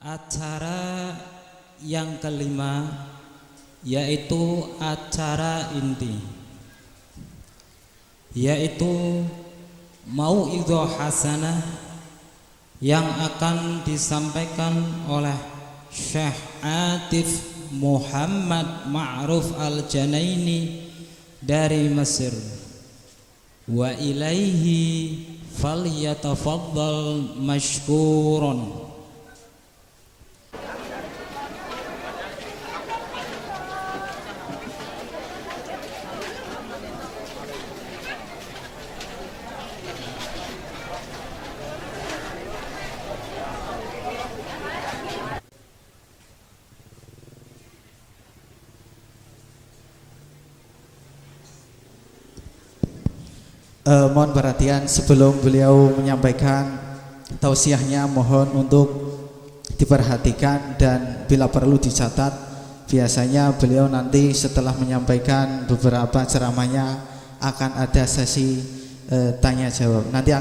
Acara yang kelima yaitu acara inti, yaitu mau'idhah hasanah yang akan disampaikan oleh Syekh Atif Muhammad Ma'ruf Al-Janaini dari Mesir. Wa ilaihi falyatafaddal mashkuran. Mohon perhatian sebelum beliau menyampaikan tausiahnya, mohon untuk diperhatikan dan bila perlu dicatat. Biasanya beliau nanti setelah menyampaikan beberapa ceramahnya akan ada sesi tanya jawab. Nanti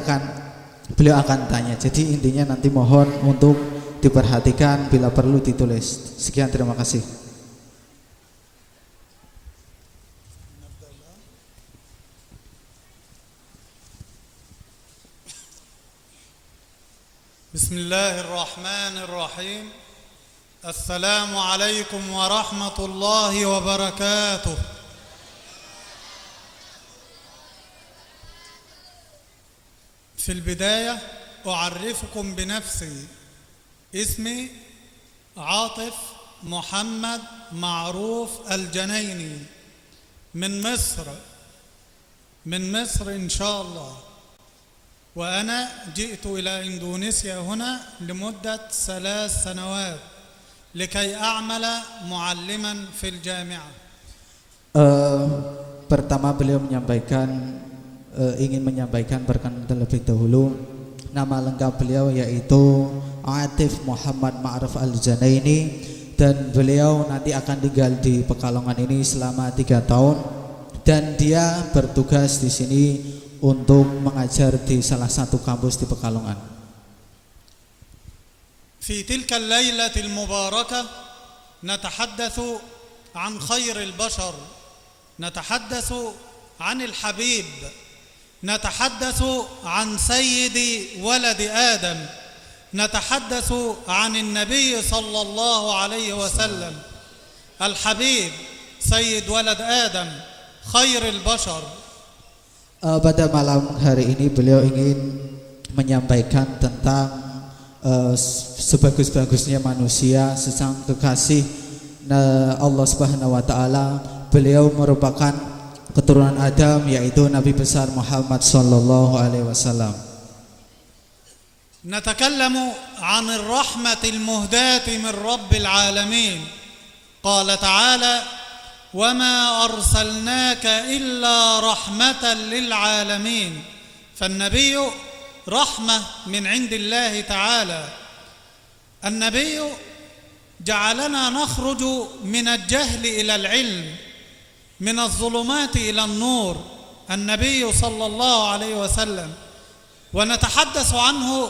beliau akan tanya. Jadi intinya nanti mohon untuk diperhatikan, bila perlu ditulis. Sekian, terima kasih. Bismillahirrahmanirrahim. Assalamualaikum warahmatullahi wabarakatuh. في البداية أعرفكم بنفسي. اسمي عاطف محمد معروف الجنيني من مصر إن شاء الله. وأنا جئت إلى إندونيسيا هنا لمدة 3 سنوات لكي أعمل معلما في الجامعة. Pertama beliau ingin menyampaikan perkenalan terlebih dahulu. Nama lengkap beliau yaitu Atif Muhammad Ma'ruf Al-Janaini, dan beliau nanti akan tinggal di Pekalongan ini selama 3 tahun, dan dia bertugas di sini untuk mengajar di salah satu kampus di Pekalongan. في تلك الليلة المباركة نتحدث عن خير البشر، نتحدث عن الحبيب، نتحدث عن سيد ولد آدم، نتحدث عن النبي صلى الله عليه وسلم، الحبيب سيد ولد آدم خير البشر. Pada malam hari ini beliau ingin menyampaikan tentang sebagus-bagusnya manusia, sesang kekasih Allah Subhanahu wa taala. Beliau merupakan keturunan Adam, yaitu Nabi besar Muhammad sallallahu alaihi wasallam. نتكلم عن الرحمة المهداة من رب العالمين. قال تعالى: وما أرسلناك إلا رحمة للعالمين. فالنبي رحمة من عند الله تعالى. النبي جعلنا نخرج من الجهل إلى العلم، من الظلمات إلى النور، النبي صلى الله عليه وسلم. ونتحدث عنه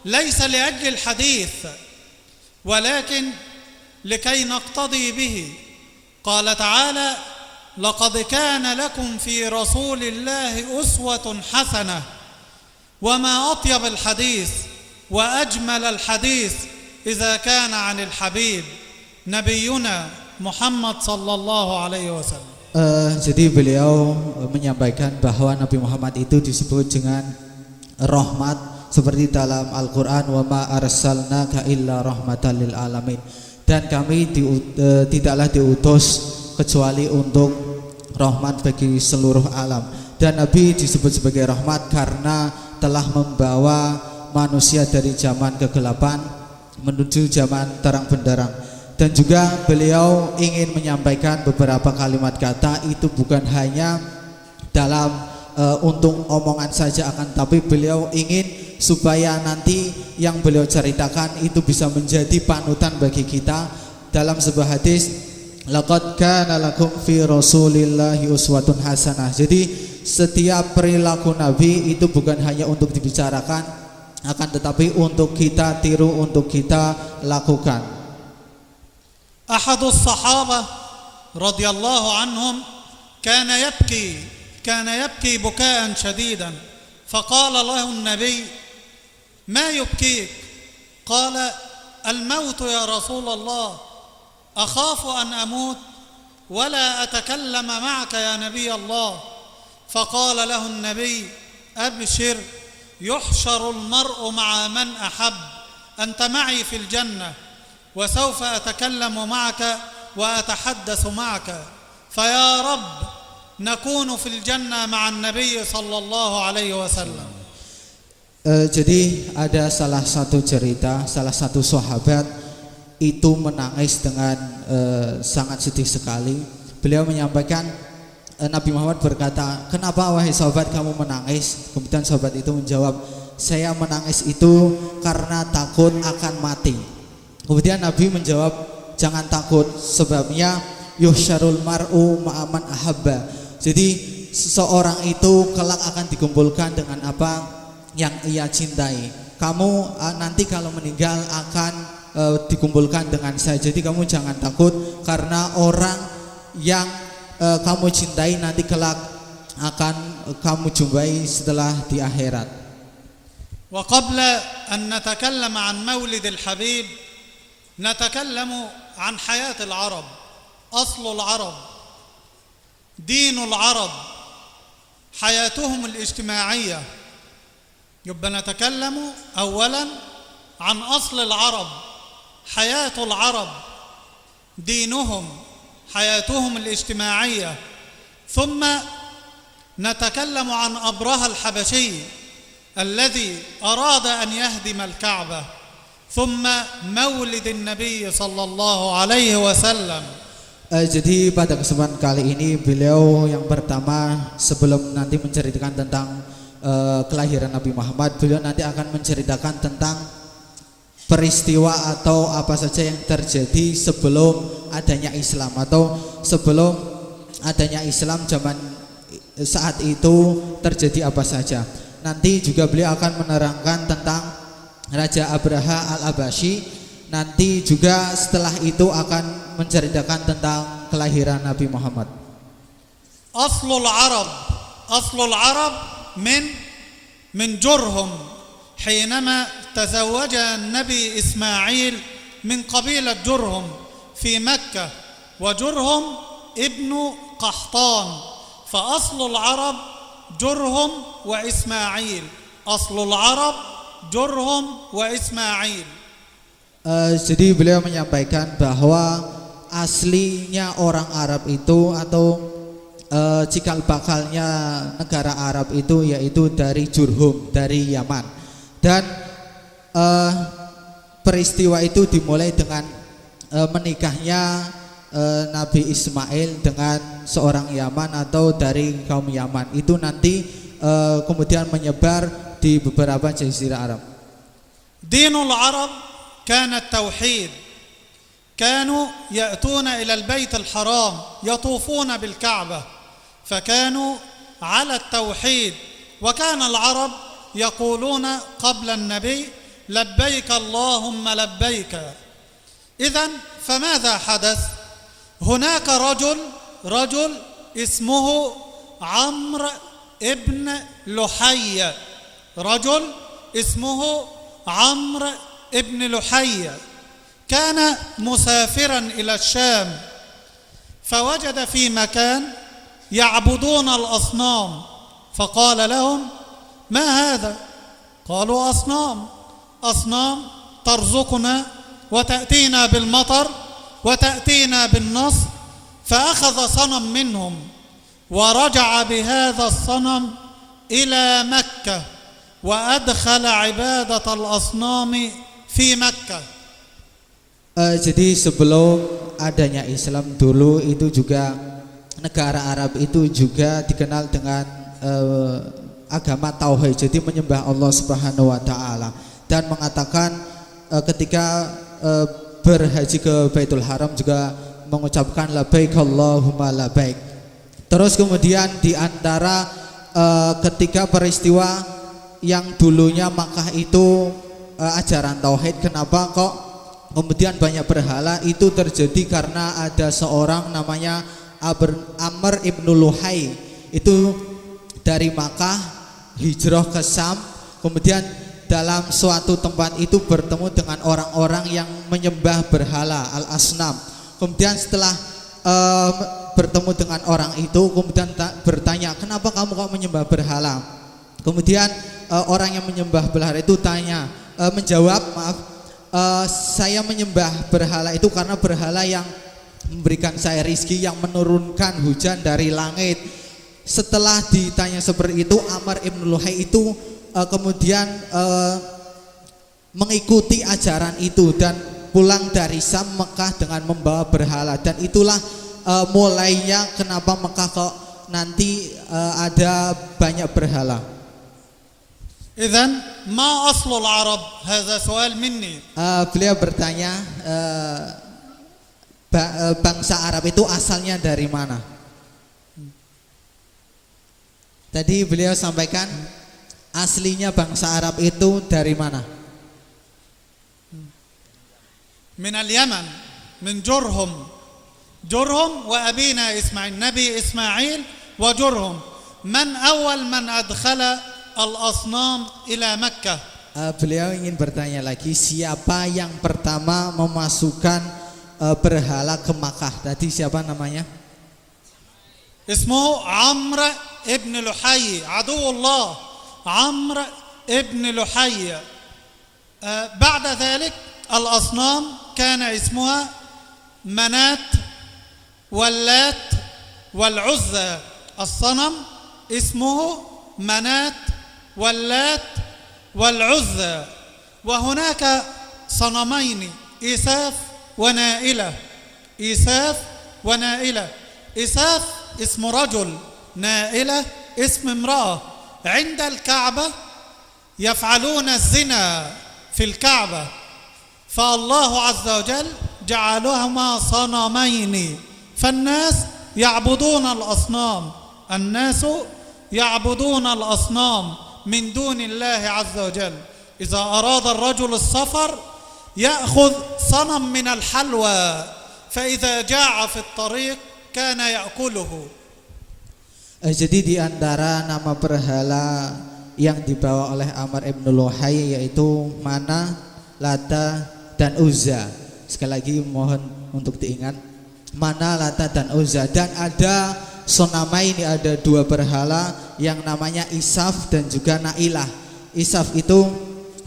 ليس لأجل الحديث ولكن لكي نقتضي به. قال تعالى: لقد كان لكم في رسول الله أسوة حسنة. وما أطيب الحديث وأجمل الحديث إذا كان عن الحبيب نبينا محمد صلى الله عليه وسلم. Jadi beliau menyampaikan bahwa Nabi Muhammad itu disebut dengan rahmat, seperti dalam Al-Quran, wa ma arsalnaka illa rahmatan lil alamin. Dan kami tidaklah diutus kecuali untuk rahmat bagi seluruh alam. Dan Nabi disebut sebagai rahmat karena telah membawa manusia dari zaman kegelapan menuju zaman terang benderang. Dan juga beliau ingin menyampaikan beberapa kalimat kata, itu bukan hanya dalam untuk omongan saja, akan tapi beliau ingin supaya nanti yang beliau ceritakan itu bisa menjadi panutan bagi kita. Dalam sebuah hadis, laqad kana lakum fi rasulillahi uswatun hasanah. Jadi setiap perilaku Nabi itu bukan hanya untuk dibicarakan, akan tetapi untuk kita tiru, untuk kita lakukan. أحد الصحابة رضي الله عنهم كان يبكي بكاء شديدا، فقال له النبي: ما يبكيك؟ قال: الموت يا رسول الله، أخاف أن أموت ولا أتكلم معك يا نبي الله. فقال له النبي: أبشر، يحشر المرء مع من أحب، أنت معي في الجنة وسوف أتكلم معك وأتحدث معك، فيا رب نكون في الجنة مع النبي صلى الله عليه وسلم. Jadi ada salah satu cerita, salah satu sahabat itu menangis dengan sangat sedih sekali. Beliau menyampaikan, Nabi Muhammad berkata, kenapa wahai sahabat kamu menangis? Kemudian sahabat itu menjawab, saya menangis itu karena takut akan mati. Kemudian Nabi menjawab, jangan takut, sebabnya yuhsyarul mar'u ma'aman ahabba. Jadi seseorang itu kelak akan dikumpulkan dengan apa yang ia cintai. Kamu nanti kalau meninggal akan dikumpulkan dengan saya. Jadi kamu jangan takut, karena orang yang kamu cintai nanti kelak akan kamu jumpai setelah di akhirat. Wa qabla an natakallam an maulid al-habib نتكلم عن حياة العرب، أصل العرب، دين العرب، حياتهم الاجتماعية. يبقى نتكلم أولا عن أصل العرب، حياة العرب، دينهم، حياتهم الاجتماعية. ثم نتكلم عن أبرهة الحبشي الذي أراد أن يهدم الكعبة، ثم مولد النبي صلى الله عليه وسلم. Jadi pada kesempatan kali ini beliau yang pertama, sebelum nanti menceritakan tentang kelahiran Nabi Muhammad, beliau nanti akan menceritakan tentang peristiwa atau apa saja yang terjadi sebelum adanya Islam, atau sebelum adanya Islam zaman saat itu terjadi apa saja. Nanti juga beliau akan menerangkan tentang Raja Abraha al-Abashi. Nanti juga setelah itu akan menceritakan tentang kelahiran Nabi Muhammad. Aslul Arab min Jurhum حينما تزوج النبي إسماعيل من قبيلة جرهم في مكة، وجرهم ابن قحطان، فأصل العرب جرهم وإسماعيل، أصل العرب Jurhum wa Ismail. Jadi beliau menyampaikan bahwa aslinya orang Arab itu atau cikal bakalnya negara Arab itu yaitu dari Jurhum, dari Yaman. Dan peristiwa itu dimulai dengan menikahnya Nabi Ismail dengan seorang Yaman atau dari kaum Yaman. Itu nanti kemudian menyebar di beberapa jazirah Arab. Dinul Arab kana at-tauhid. Kanu ya'tuna ila al-bayt al-haram yatufuna bil-Ka'bah. Fakanu ala at-tauhid. Wa kana al-Arab yaquluna qabla an-nabi labbayk Allahumma labbayk. Idhan famadha hadath? Hunaka rajul ismuhu Amr ibn Luhayy. رجل اسمه عمرو ابن لحي كان مسافرا إلى الشام، فوجد في مكان يعبدون الأصنام، فقال لهم: ما هذا؟ قالوا: أصنام ترزقنا وتأتينا بالمطر وتأتينا بالنصر. فأخذ صنم منهم ورجع بهذا الصنم إلى مكة وأدخل عبادة الأصنام في مكة. Jadi sebelum adanya Islam dulu itu juga negara Arab itu juga dikenal dengan agama tauhid, jadi menyembah Allah Subhanahu wa taala, dan mengatakan ketika berhaji ke Baitul Haram juga mengucapkan labbaik Allahumma labbaik. Terus kemudian di antara ketika peristiwa yang dulunya Makkah itu ajaran tauhid, kenapa kok kemudian banyak berhala? Itu terjadi karena ada seorang namanya Amr ibn Luhai, itu dari Makkah hijrah ke Syam, kemudian dalam suatu tempat itu bertemu dengan orang-orang yang menyembah berhala, al-asnam. Kemudian setelah bertemu dengan orang itu, kemudian bertanya, kenapa kamu kok menyembah berhala? Kemudian orang yang menyembah berhala itu menjawab, saya menyembah berhala itu karena berhala yang memberikan saya rizki, yang menurunkan hujan dari langit. Setelah ditanya seperti itu, Amr ibn Luhai itu kemudian mengikuti ajaran itu dan pulang dari Syam Mekah dengan membawa berhala. Dan itulah mulainya kenapa Mekah kok nanti ada banyak berhala. إذن ما أصل العرب؟ هذا سؤال مني. Beliau bertanya, bangsa Arab itu asalnya dari mana? Tadi beliau sampaikan aslinya bangsa Arab itu dari mana? من اليمن، من جرهم وأبينا إسماعيل، نبي إسماعيل وجرهم. من أول من أدخل الأصنام إلى مكة؟ Beliau ingin bertanya lagi, siapa yang pertama memasukkan berhala ke Makkah? Tadi siapa namanya? اسمه عمرو ابن لحي، عدو الله عمرو ابن لحي. بعد ذلك الأصنام كان اسمها منات واللات والعزى. الصنم اسمه منات واللات والعزى. وهناك صنمين، إساف ونائلة. إساف ونائلة. إساف اسم رجل، نائلة اسم امرأة. عند الكعبة يفعلون الزنا في الكعبة، فالله عز وجل جعلهما صنمين، فالناس يعبدون الأصنام. الناس يعبدون الأصنام من دون الله عز وجل. إذا أراد الرجل السفر يأخذ صنم من الحلوى، فإذا جاع في الطريق كان يأكله. Jadi di antara nama berhala yang dibawa oleh Amr ibn Luhai yaitu Mana, Lata, dan Uzza. Sekali lagi mohon untuk diingat, Mana, Lata, dan Uzza. Dan ada sonama ini, ada dua berhala yang namanya Isaf dan juga Nailah. Isaf itu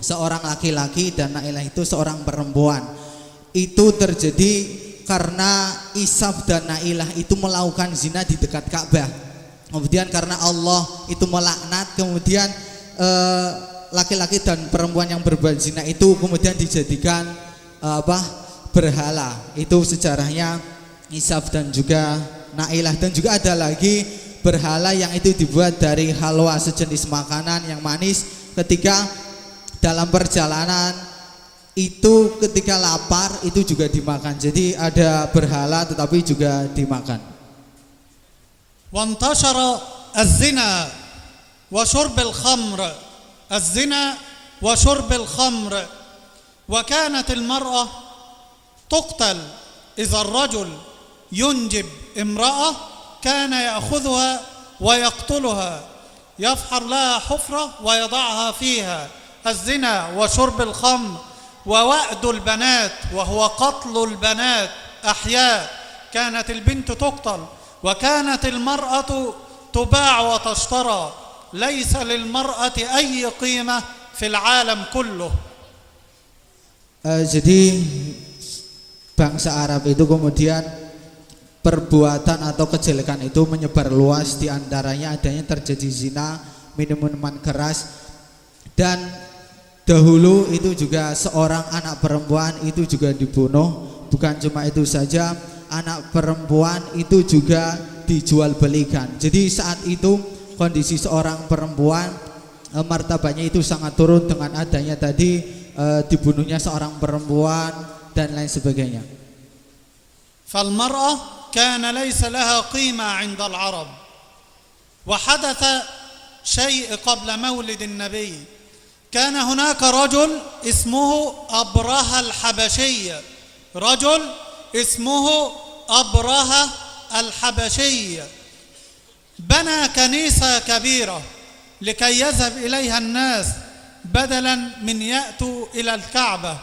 seorang laki-laki dan Nailah itu seorang perempuan. Itu terjadi karena Isaf dan Nailah itu melakukan zina di dekat Ka'bah. Kemudian karena Allah itu melaknat, kemudian laki-laki dan perempuan yang berbuat zina itu kemudian dijadikan berhala. Itu sejarahnya Isaf dan juga Nailah. Dan juga ada lagi berhala yang itu dibuat dari halwa, sejenis makanan yang manis. Ketika dalam perjalanan itu ketika lapar itu juga dimakan. Jadi ada berhala tetapi juga dimakan. وانتشر الزنا وشرب الخمر، الزنا وشرب الخمر. وكانت المرأة تقتل إذا الرجل ينجب امرأة، كان يأخذها ويقتلها، يفحر لها حفرة ويضعها فيها. الزنا وشرب الخمر ووأد البنات، وهو قتل البنات أحياء. كانت البنت تقتل، وكانت المرأة تباع وتشترى. ليس للمرأة أي قيمة في العالم كله. Jadi bangsa Arab itu kemudian perbuatan atau kejelekan itu menyebar luas, di antaranya adanya terjadi zina, minuman keras, dan dahulu itu juga seorang anak perempuan itu juga dibunuh. Bukan cuma itu saja, anak perempuan itu juga dijual belikan. Jadi saat itu kondisi seorang perempuan martabatnya itu sangat turun dengan adanya tadi dibunuhnya seorang perempuan dan lain sebagainya. فالمرأة كان ليس لها قيمة عند العرب. وحدث شيء قبل مولد النبي. كان هناك رجل اسمه أبرهة الحبشي، رجل اسمه أبرهة الحبشي، بنى كنيسة كبيرة لكي يذهب إليها الناس بدلا من يأتوا إلى الكعبة.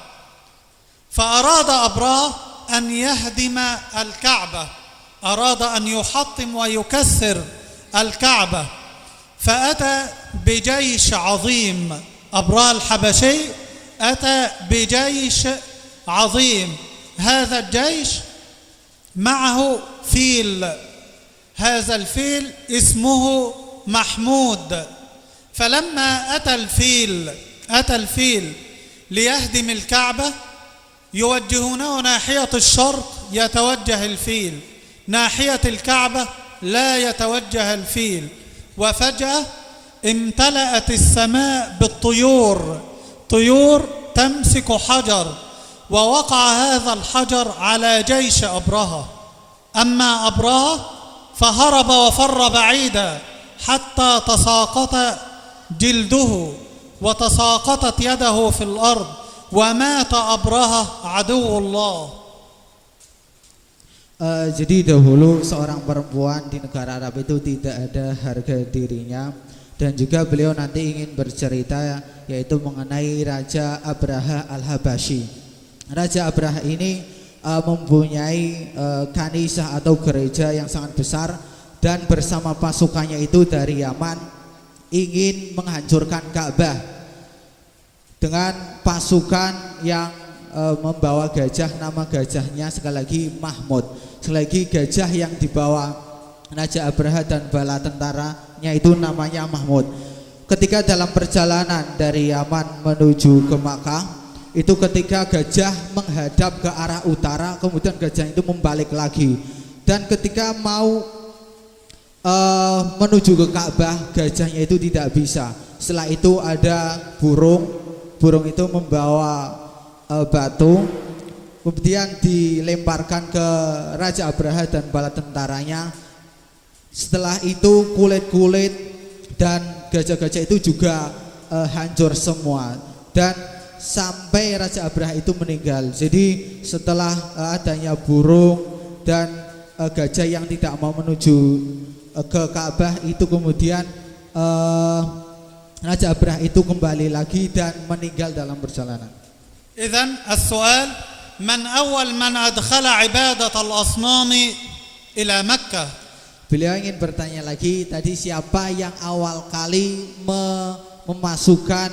فأراد أبرهة أن يهدم الكعبة، أراد أن يحطم ويكسر الكعبة، فأتى بجيش عظيم. أبرهة الحبشي أتى بجيش عظيم، هذا الجيش معه فيل، هذا الفيل اسمه محمود. فلما أتى الفيل ليهدم الكعبة، يوجهونه ناحية الشرق يتوجه الفيل، ناحية الكعبة لا يتوجه الفيل. وفجأة امتلأت السماء بالطيور، طيور تمسك حجر، ووقع هذا الحجر على جيش أبرهة. أما أبرهة فهرب وفر بعيدا حتى تساقط جلده وتساقطت يده في الأرض، ومات أبرهة عدو الله. Jadi dahulu seorang perempuan di negara Arab itu tidak ada harga dirinya, dan juga beliau nanti ingin bercerita yaitu mengenai Raja Abraha Al-Habasyi. Raja Abraha ini mempunyai kanisah atau gereja yang sangat besar, dan bersama pasukannya itu dari Yaman ingin menghancurkan Ka'bah dengan pasukan yang membawa gajah. Nama gajahnya sekali lagi Mahmud, sekali lagi gajah yang dibawa Raja Abraha dan bala tentaranya itu namanya Mahmud. Ketika dalam perjalanan dari Yaman menuju ke Makkah, itu ketika gajah menghadap ke arah utara, kemudian gajah itu membalik lagi, dan ketika mau menuju ke Ka'bah, gajahnya itu tidak bisa. Setelah itu ada burung itu membawa batu, kemudian dilemparkan ke Raja Abraha dan bala tentaranya. Setelah itu kulit-kulit dan gajah-gajah itu juga hancur semua, dan sampai Raja Abraha itu meninggal. Jadi setelah adanya burung dan gajah yang tidak mau menuju ke Ka'bah itu, kemudian Raja Abraha itu kembali lagi dan meninggal dalam perjalanan. إذن السؤال: من أول من أدخل عبادة الأصنام إلى مكة؟ Beliau ingin bertanya lagi, tadi siapa yang awal kali memasukkan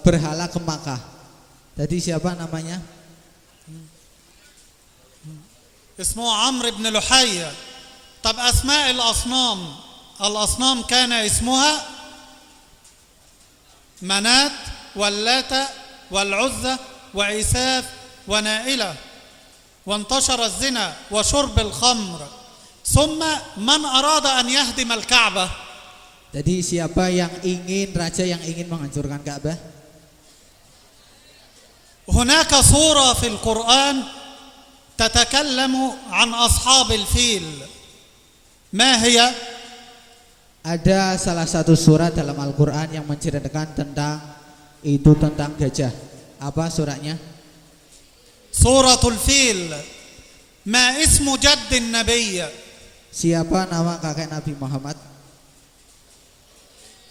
berhala ke Makkah? Tadi siapa namanya? اسمه عمرو بن لحي. طب أسماء الأصنام كان اسمها منات واللات والعزى وعساف ونائلة، وانتشر الزنا وشرب الخمر. ثم من أراد أن يهدم الكعبة؟ Jadi siapa raja yang ingin menghancurkan Ka'bah? هناك صورة في القرآن تتكلم عن أصحاب الفيل. ما هي؟ Ada salah satu surat dalam Al-Quran yang menceritakan tentang gajah. Apa suratnya? Suratul Fil. Ma ismu jaddin Nabi? Siapa nama kakek Nabi Muhammad?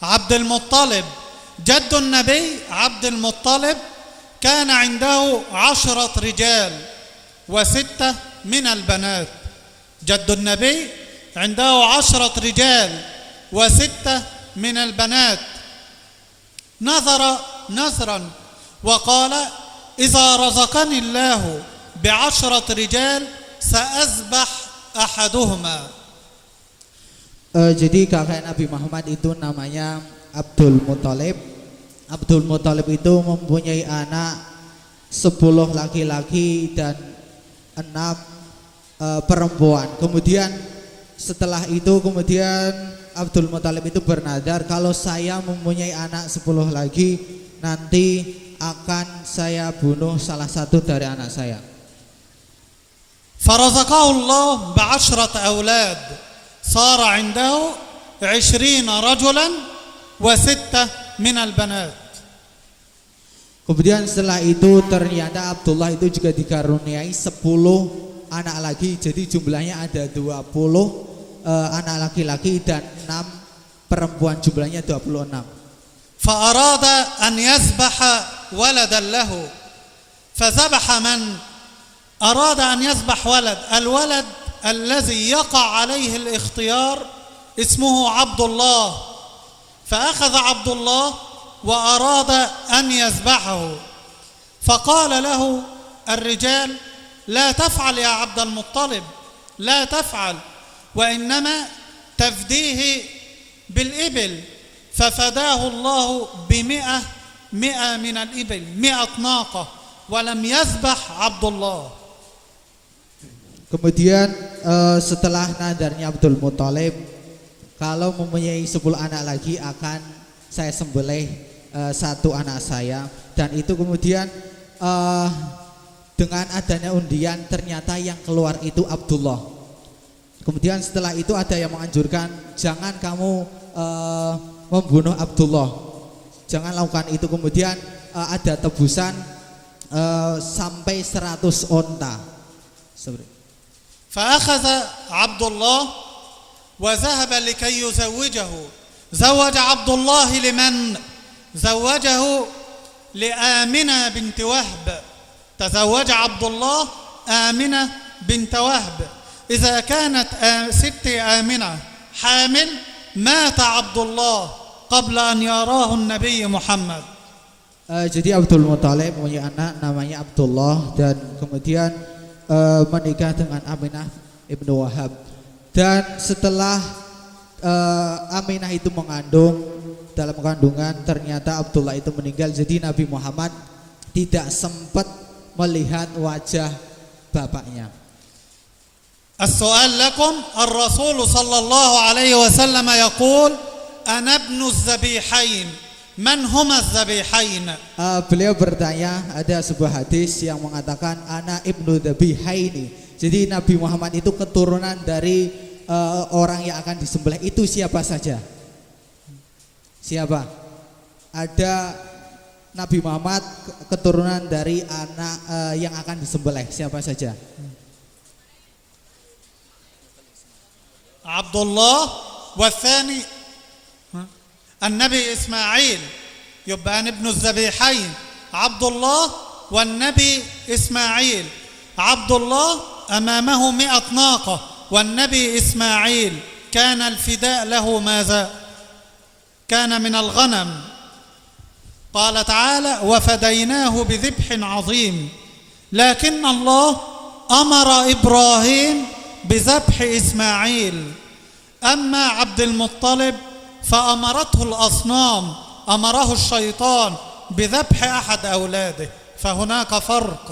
Abdul Muttalib. Jaddun Nabi Abdul Muttalib كان عنده 10 رجال و6 من البنات. جد النبي عنده 10 رجال و6 من البنات. نظر نظرا وقال: إذا رزقني الله ب10 رجال سأذبح أحدهما. Jadi kakek Nabi Muhammad itu namanya Abdul Muttalib. Abdul Muttalib itu mempunyai anak 10 laki-laki dan 6 perempuan. Kemudian setelah itu Abdul Muttalib itu bernadar, kalau saya mempunyai anak 10 lagi, nanti akan saya bunuh salah satu dari anak saya. فرزقه الله ب10 أولاد صار عنده 20 رجلا و6 من البنات. Kemudian setelah itu ternyata Abdullah itu juga dikaruniai 10 anak lagi. Jadi jumlahnya ada 20 anak laki-laki dan 6 perempuan, jumlahnya 26. فأراد أن يذبح ولدا له فذبح من أراد أن يذبح ولد. الولد الذي يقع عليه الاختيار اسمه عبد الله، فأخذ عبد الله وأراد أن يذبحه، فقال له الرجال: لا تفعل يا عبد المطلب، لا تفعل، وإنما تفديه بالإبل. ففداه الله ب100 من الإبل، 100 ناقة، ولم يذبح عبد الله. Kemudian setelah nadarnya Abdul Muthalib, kalau mempunyai 10 anak lagi akan saya sembelih 1 anak saya. Dan itu kemudian dengan adanya undian ternyata yang keluar itu Abdullah. Kemudian setelah itu ada yang menganjurkan, jangan kamu membunuh Abdullah, jangan lakukan itu. Kemudian ada tebusan sampai 100 onta. فأخذ عبد الله وذهب لكي يزوجه. زوج عبد الله لمن؟ زوجه لآمنة بنت وهب. تزوج عبد الله آمنة بنت وهب. إذا كانت ست آمنة حامل مات عبد الله قبل أن يراه النبي محمد. Jadi Abdul Muthalib punya anak namanya Abdullah dan kemudian menikah dengan Aminah ibnu Wahab. Dan setelah Aminah itu mengandung, dalam kandungan ternyata Abdullah itu meninggal. Jadi Nabi Muhammad tidak sempat melihat wajah bapaknya. السؤال لكم: الرسول صلى الله عليه وسلم يقول: أنا ابن الذبيحين. من هما الذبيحين؟ Beliau bertanya, ada sebuah hadis yang mengatakan ana ibnu dhabihaini. Jadi Nabi Muhammad itu keturunan dari orang yang akan disembelih. Itu siapa saja? Siapa? Ada Nabi Muhammad keturunan dari anak yang akan disembelih. Siapa saja? Abdullah والثاني النبي إسماعيل، يبقى ابن الذبيحين عبد الله والنبي إسماعيل. عبد الله أمامه 100 ناقة، والنبي إسماعيل كان الفداء له ماذا؟ كان من الغنم. قال تعالى: وفديناه بذبح عظيم. لكن الله أمر إبراهيم بذبح إسماعيل. أما عبد المطلب فأمرته الأصنام، أمره الشيطان بذبح أحد أولاده. فهناك فرق.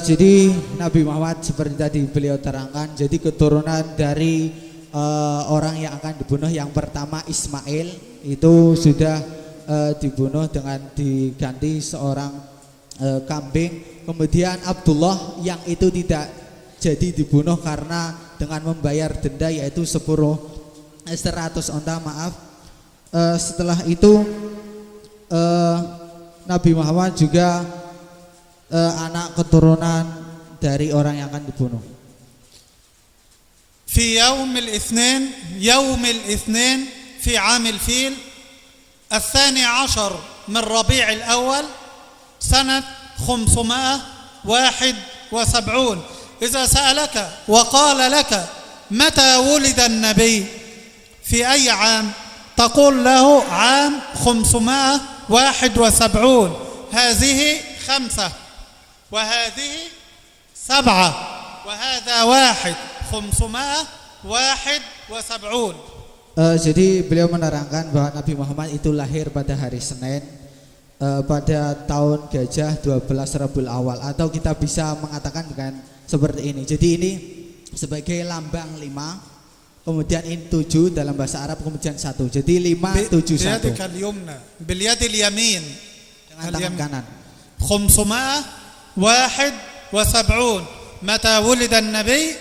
Jadi Nabi Muhammad seperti tadi beliau terangkan, jadi keturunan dari orang yang akan dibunuh. Yang pertama Ismail itu sudah dibunuh dengan diganti seorang kambing. Kemudian Abdullah yang itu tidak jadi dibunuh karena dengan membayar denda yaitu 100 onta, maaf. Setelah itu Nabi Muhammad juga anak keturunan dari orang yang akan dibunuh. في يوم الاثنين في عام الفيل 12 من ربيع الأول سنة 571. إذا سألك وقال لك متى ولد النبي في أي عام، تقول له عام 571. هذه 5 وهذه 7 وهذا 1 571. Jadi beliau menerangkan bahwa Nabi Muhammad itu lahir pada hari Senin pada tahun Gajah 12 Rabiul Awal, atau kita bisa mengatakan dengan seperti ini. Jadi ini sebagai lambang 5, kemudian ini 7 dalam bahasa Arab, kemudian 1. Jadi 5 7 1. باليد اليمين Dengan tangan kanan. 571. متى ولد النبي؟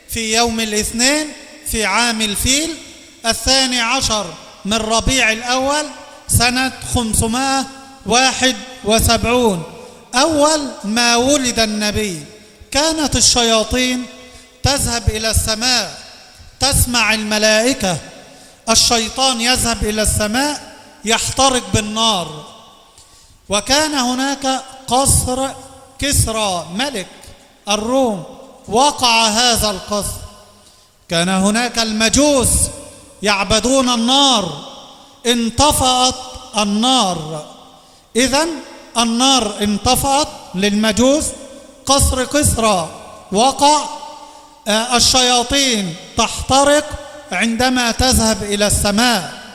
في يوم الاثنين في عام الفيل 12 من ربيع الأول سنة 571 أول ما ولد النبي. كانت الشياطين تذهب إلى السماء تسمع الملائكة، الشيطان يذهب إلى السماء يحترق بالنار. وكان هناك قصر كسرى ملك الروم، وقع هذا القصر. كان هناك المجوس يعبدون النار، انطفأت النار. إذن النار انطفأت للمجوس، قصر كسرى وقع، الشياطين تحترق عندما تذهب إلى السماء.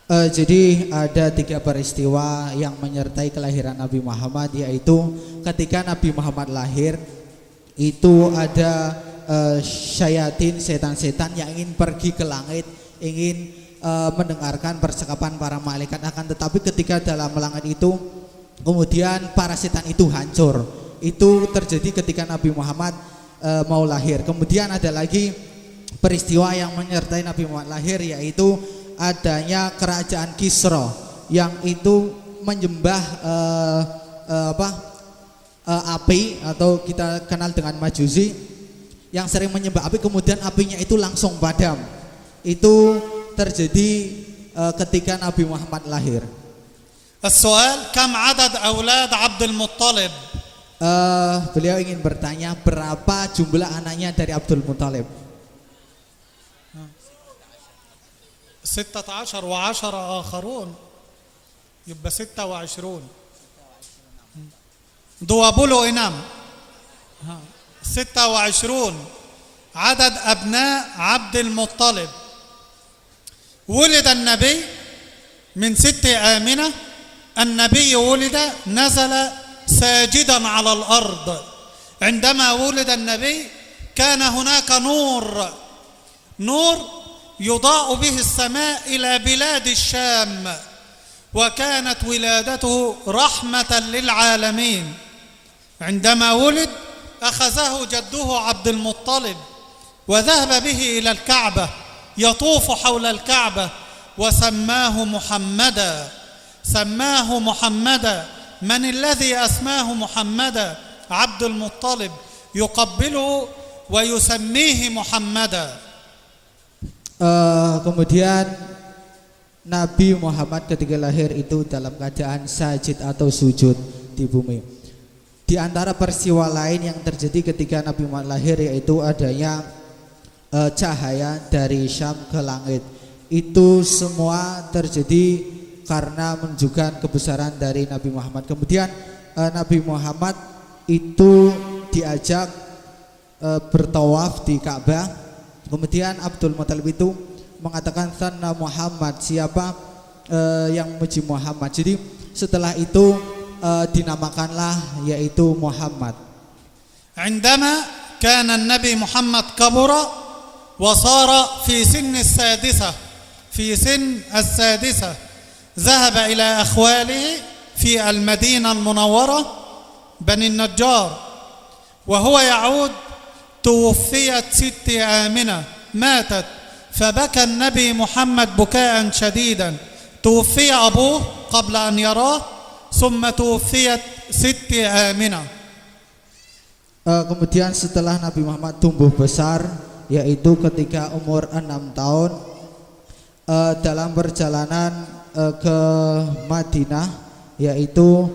Jadi ada 3 peristiwa yang menyertai kelahiran Nabi Muhammad, yaitu ketika Nabi Muhammad lahir itu ada syayatin, setan-setan yang ingin pergi ke langit, ingin mendengarkan percakapan para malaikat. Akan tetapi ketika dalam langit itu kemudian para setan itu hancur. Itu terjadi ketika Nabi Muhammad mau lahir. Kemudian ada lagi peristiwa yang menyertai Nabi Muhammad lahir, yaitu adanya kerajaan Kisra yang itu menyembah api, atau kita kenal dengan Majusi, yang sering menyembah api, kemudian apinya itu langsung padam. Itu terjadi ketika Nabi Muhammad lahir. السؤال كم عدد أولاد عبد المطلب؟ Beliau ingin bertanya berapa jumlah anaknya dari Abdul Muthalib. 16 و10 آخرون يبقى 26. دوابلو إنام 26 عدد أبناء عبد المطلب. ولد النبي من ست آمنة. النبي ولد نزل ساجدا على الأرض. عندما ولد النبي كان هناك نور يضاء به السماء إلى بلاد الشام، وكانت ولادته رحمة للعالمين. عندما ولد أخذه جده عبد المطلب وذهب به إلى الكعبة يطوف حول الكعبة وسماه محمدا. سماه محمدا. من الذي أسماه محمدا؟ عبد المطلب، يقبله ويسميه محمدا. Kemudian Nabi Muhammad ketika lahir itu dalam keadaan sajid atau sujud di bumi. Di antara peristiwa lain yang terjadi ketika Nabi Muhammad lahir, yaitu adanya cahaya dari Syam ke langit. Itu semua terjadi karena menunjukkan kebesaran dari Nabi Muhammad. Kemudian Nabi Muhammad itu diajak bertawaf di Ka'bah. Kemudian Abdul Muthalib itu mengatakan Sanna Muhammad, siapa yang memuji Muhammad. Jadi setelah itu dinamakanlah yaitu Muhammad. عندما كان النبي محمد كبر وصار في سن السادسة ذهب إلى أخواله في المدينة المنورة بني النجار. وهو يعود توفيت ست آمنة، ماتت، فبكى النبي محمد بكاء شديدا. توفي أبوه قبل أن يراه، ثم توفيت ست آمنة. Kemudian setelah Nabi Muhammad tumbuh besar, yaitu ketika umur 6 tahun, dalam perjalanan ke Madinah, yaitu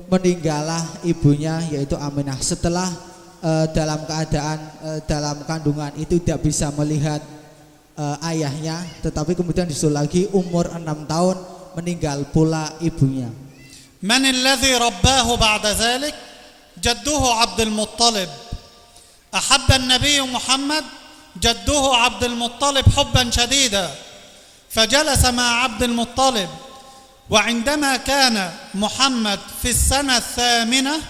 meninggallah ibunya yaitu Aminah. Setelah dalam keadaan dalam kandungan itu tidak bisa melihat ayahnya, tetapi kemudian disusul lagi umur 6 tahun meninggal pula ibunya. من الذي رباه بعد ذلك؟ جده عبد المطلب. أحب النبي محمد جده عبد المطلب حبا شديدا، فجلس مع عبد المطلب. وعندما كان محمد في السنة 8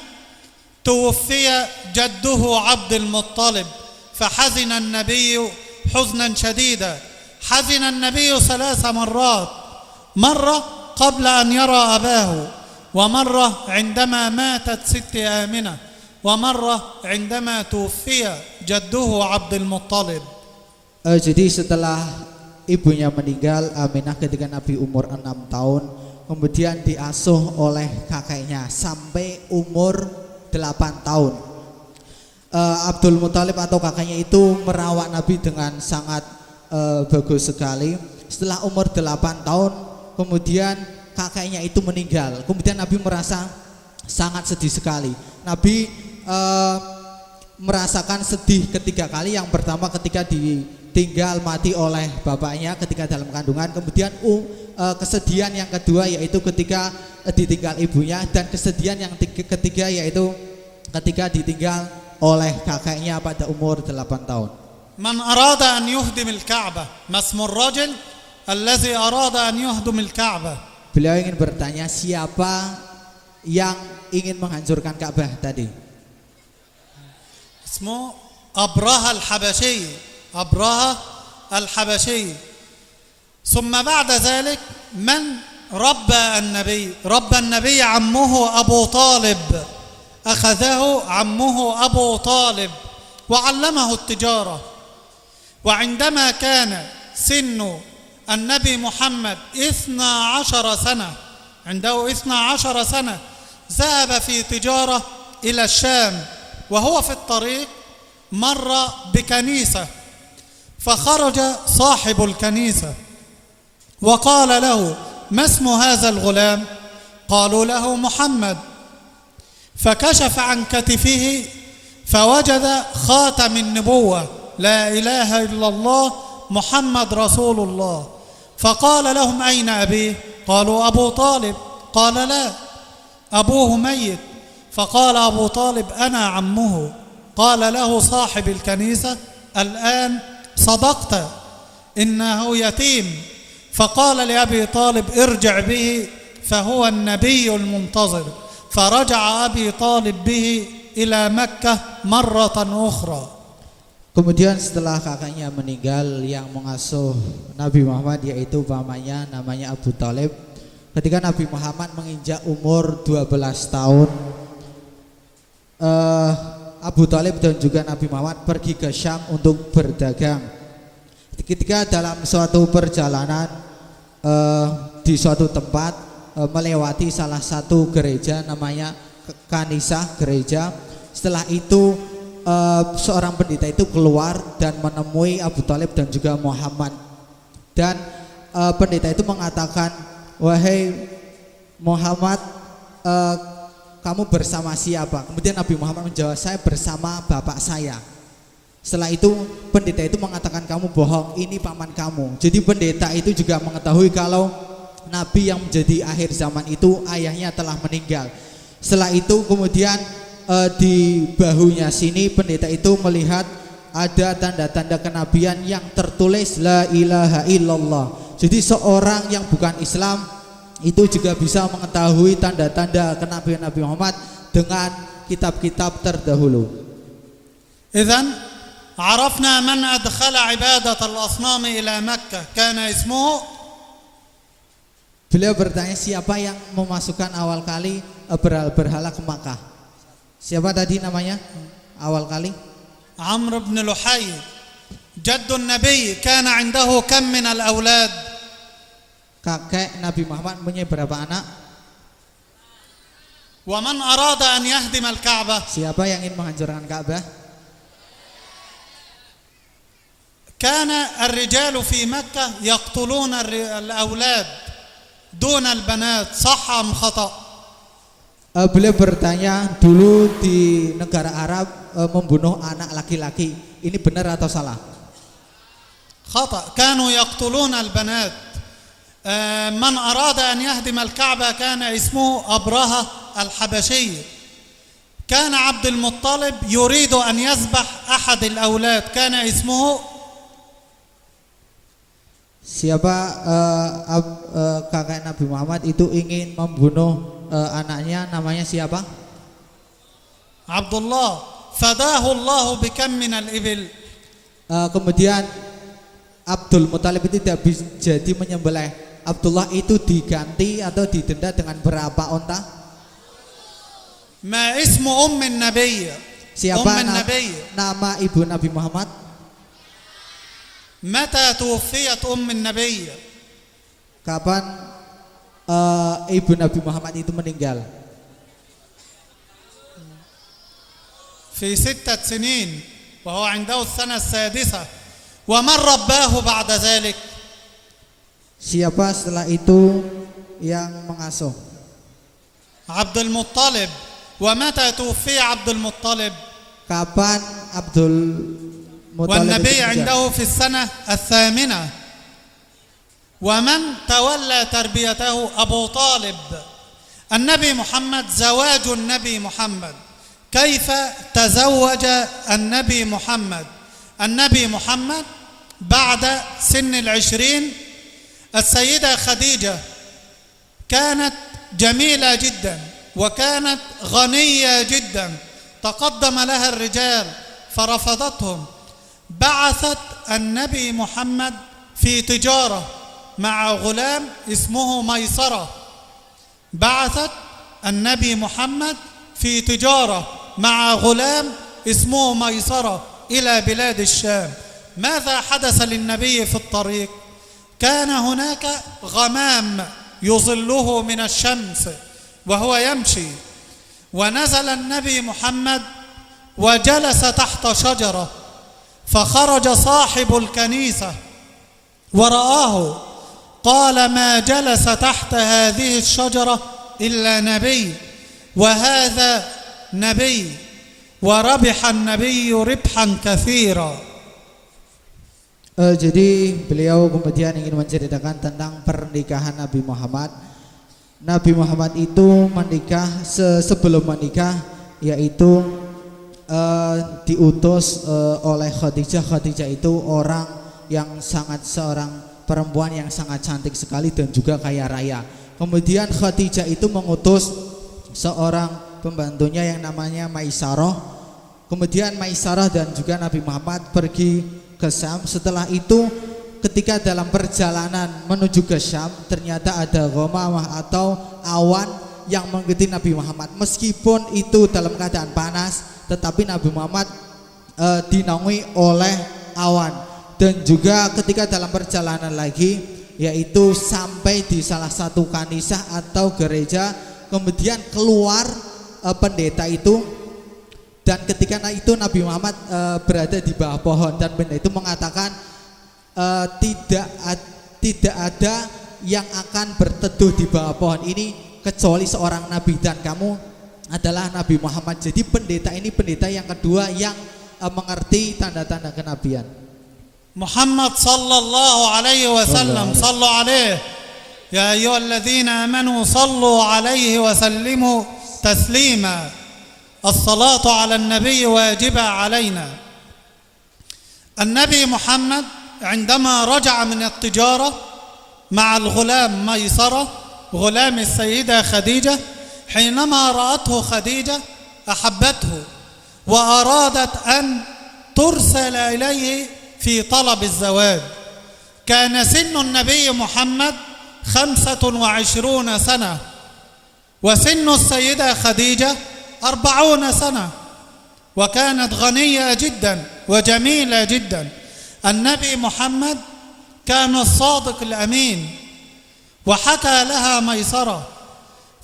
توفي جده عبد المطلب، فحزن النبي حزنا شديدا. حزن النبي 3 مرات، مرة قبل أن يرى أباه، ومرة عندما ماتت ست آمنة، ومرة عندما توفي جده عبد المطلب. Jadi setelah ibunya meninggal Aminah ketika Nabi umur 6 tahun, kemudian diasuh oleh kakeknya sampai umur 8 tahun. Abdul Muthalib atau kakaknya itu merawat Nabi dengan sangat bagus sekali. Setelah umur 8 tahun kemudian kakeknya itu meninggal. Kemudian Nabi merasa sangat sedih sekali. Nabi merasakan sedih ketiga kali. Yang pertama ketika ditinggal mati oleh bapaknya ketika dalam kandungan. Kemudian kesedihan yang kedua yaitu ketika ditinggal ibunya. Dan kesedihan yang ketiga yaitu ketika ditinggal oleh kakeknya pada umur 8 tahun. Man arada an yuhdim al-Ka'bah, masmur rajul allazi arada an yuhdim al-Ka'bah. Beliau ingin bertanya, siapa yang ingin menghancurkan Ka'bah tadi? Ismu Abraha al-Habashi, Abraha al-Habashi. Thumma ba'da dhalik man rabba an-nabi? Rabba an-nabi ammuhu Abu Talib. أخذه عمه أبو طالب وعلمه التجارة. وعندما كان سن النبي محمد 12 سنة، عنده 12 سنة ذهب في تجارة إلى الشام، وهو في الطريق مر بكنيسة، فخرج صاحب الكنيسة وقال له: ما اسم هذا الغلام؟ قالوا له: محمد. فكشف عن كتفه فوجد خاتم النبوة: لا إله إلا الله محمد رسول الله. فقال لهم: أين أبيه؟ قالوا: أبو طالب. قال: لا، أبوه ميت. فقال أبو طالب: أنا عمه. قال له صاحب الكنيسة: الآن صدقت، إنه يتيم. فقال لأبي طالب: ارجع به فهو النبي المنتظر. فرجع أبي طالب به إلى مكة مرة أخرى. Kemudian setelah kakaknya meninggal, yang mengasuh Nabi Muhammad yaitu pamannya namanya Abu Talib. Ketika Nabi Muhammad menginjak umur 12 tahun, Abu Talib dan juga Nabi Muhammad pergi ke Syam untuk berdagang. Ketika dalam suatu perjalanan di suatu tempat melewati salah satu gereja namanya Kanisah gereja. Setelah itu seorang pendeta itu keluar dan menemui Abu Talib dan juga Muhammad. Dan pendeta itu mengatakan, wahai Muhammad, kamu bersama siapa? Kemudian Nabi Muhammad menjawab, saya bersama bapak saya. Setelah itu pendeta itu mengatakan, kamu bohong, ini paman kamu. Jadi pendeta itu juga mengetahui kalau Nabi yang menjadi akhir zaman itu ayahnya telah meninggal. Setelah itu kemudian di bahunya sini pendeta itu melihat ada tanda-tanda kenabian yang tertulis la ilaha illallah. Jadi seorang yang bukan Islam itu juga bisa mengetahui tanda-tanda kenabian Nabi Muhammad dengan kitab-kitab terdahulu. Idzan arafna man adkhala ibadat al-asnam ila Makkah, kana ismuhu. Beliau bertanya, siapa yang memasukkan awal kali berhala ke Makkah? Siapa tadi namanya awal kali? Amr bin Luhay. Jaddun Nabi kana indahu kam min al-awlad? Kakek Nabi Muhammad punya berapa anak? Wa man arada an yahdim al-Ka'bah? Siapa yang ingin menghancurkan Ka'bah? Kana ar-rijalu fi Makkah yaqtuluna al-awlad dun al-banat, sah am khata? Beliau bertanya, dulu di negara Arab membunuh anak laki-laki, ini benar atau salah? Khata. Kanu yaqtuluna al-banat. Man arada an yahdim al-Ka'bah kana ismuhu Abraha al-Habashi. Kana Abdul Muttalib yuridu an yazbah ahad al-awlad, kana ismuhu. Siapa kakek Nabi Muhammad itu ingin membunuh anaknya, namanya siapa? Abdullah. Fadahu Allah bikam min al-ibil. Kemudian Abdul Muthalib itu tidak bisa jadi menyembelih. Abdullah itu diganti atau didenda dengan berapa onta? Ma ismu ummin nabiy? Siapa nama ibu Nabi Muhammad? متى توفيت أم النبي؟ Kapan ibu Nabi Muhammad itu meninggal? في 6 سنين وهو عنده السنة السادسة. ومن رباه بعد ذلك؟ Siapa setelah itu yang mengasuh? عبد المطلب. ومتى توفي عبد المطلب؟ Kapan Abdul Muthalib والنبي itu meninggal? عنده في السنة 8. ومن تولى تربيته؟ أبو طالب. النبي محمد، زواج النبي محمد، كيف تزوج النبي محمد؟ النبي محمد بعد سن 20 السيدة خديجة كانت جميلة جدا وكانت غنية جدا، تقدم لها الرجال فرفضتهم. بعثت النبي محمد في تجارة مع غلام اسمه ميسرة. بعثت النبي محمد في تجارة مع غلام اسمه ميسرة إلى بلاد الشام. ماذا حدث للنبي في الطريق؟ كان هناك غمام يظله من الشمس وهو يمشي، ونزل النبي محمد وجلس تحت شجرة، فخرج صاحب الكنيسة ورآه، قال: ما جلس تحت هذه الشجرة إلا نبي، وهذا نبي، وربح النبي ربحا كثيرا. Jadi beliau kemudian ingin menceritakan tentang pernikahan Nabi Muhammad. Nabi Muhammad itu menikah, sebelum menikah yaitu diutus oleh Khadijah. Khadijah itu orang yang seorang perempuan yang sangat cantik sekali dan juga kaya raya. Kemudian Khadijah itu mengutus seorang pembantunya yang namanya Maisarah. Kemudian Maisarah dan juga Nabi Muhammad pergi ke Syam. Setelah itu ketika dalam perjalanan menuju ke Syam, ternyata ada ghamamah atau awan yang mengikuti Nabi Muhammad. Meskipun itu dalam keadaan panas, tetapi Nabi Muhammad dinaungi oleh awan. Dan juga ketika dalam perjalanan lagi, yaitu sampai di salah satu kanisah atau gereja, kemudian keluar pendeta itu. Dan ketika itu Nabi Muhammad berada di bawah pohon, dan pendeta itu mengatakan tidak ada yang akan berteduh di bawah pohon ini kecuali seorang nabi, dan kamu adalah Nabi Muhammad. Jadi pendeta ini pendeta yang kedua yang mengerti tanda-tanda kenabian. Muhammad sallallahu alaihi wasallam, sallu alaihi ya ayyuhalladzina amanu sallu alaihi wa sallimu taslima. الصلاة على النبي واجبة علينا. النبي محمد عندما رجع من التجارة مع الغلام ميسرة غلام السيدة خديجة، حينما رأته خديجة أحبته وأرادت أن ترسل إليه في طلب الزواج. كان سن النبي محمد 25 سنة، وسن السيدة خديجة 40 سنة، وكانت غنية جدا وجميلة جدا. النبي محمد كان الصادق الأمين، وحكى لها ميسرة،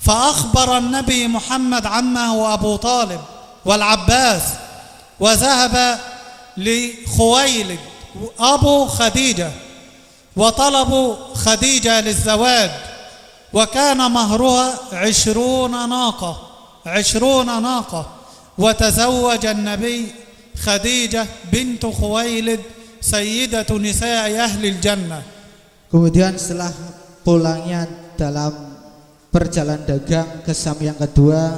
فأخبر النبي محمد عمه أبو طالب والعباس، وذهب لخويلد أبو خديجة وطلبوا خديجة للزواج، وكان مهرها 20 ناقة. وتزوج النبي خديجة بنت خويلد سيدة نساء أهل الجنة. Kemudian setelah pulangnya dalam perjalanan dagang ke Syam yang kedua,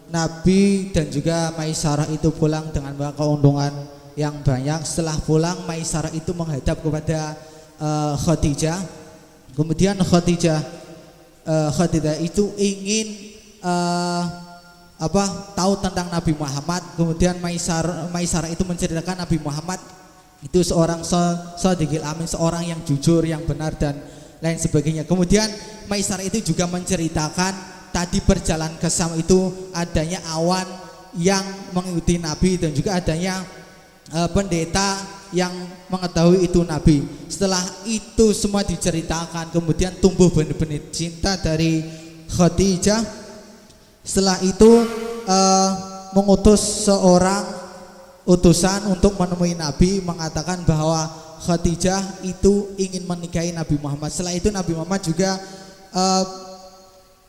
Nabi dan juga Maisarah itu pulang dengan keuntungan yang banyak. Setelah pulang, Maisarah itu menghadap kepada Khadijah. Kemudian Khadijah itu ingin tahu tentang Nabi Muhammad. Kemudian Maisarah itu menceritakan Nabi Muhammad itu seorang shadiqil amin, seorang yang jujur, yang benar dan lain sebagainya. Kemudian Maisarah itu juga menceritakan tadi perjalanan ke Syam itu adanya awan yang mengikuti Nabi, dan juga adanya pendeta yang mengetahui itu Nabi. Setelah itu semua diceritakan, kemudian tumbuh benih-benih cinta dari Khadijah. Setelah itu mengutus seorang utusan untuk menemui Nabi, mengatakan bahwa Khadijah itu ingin menikahi Nabi Muhammad. Setelah itu Nabi Muhammad juga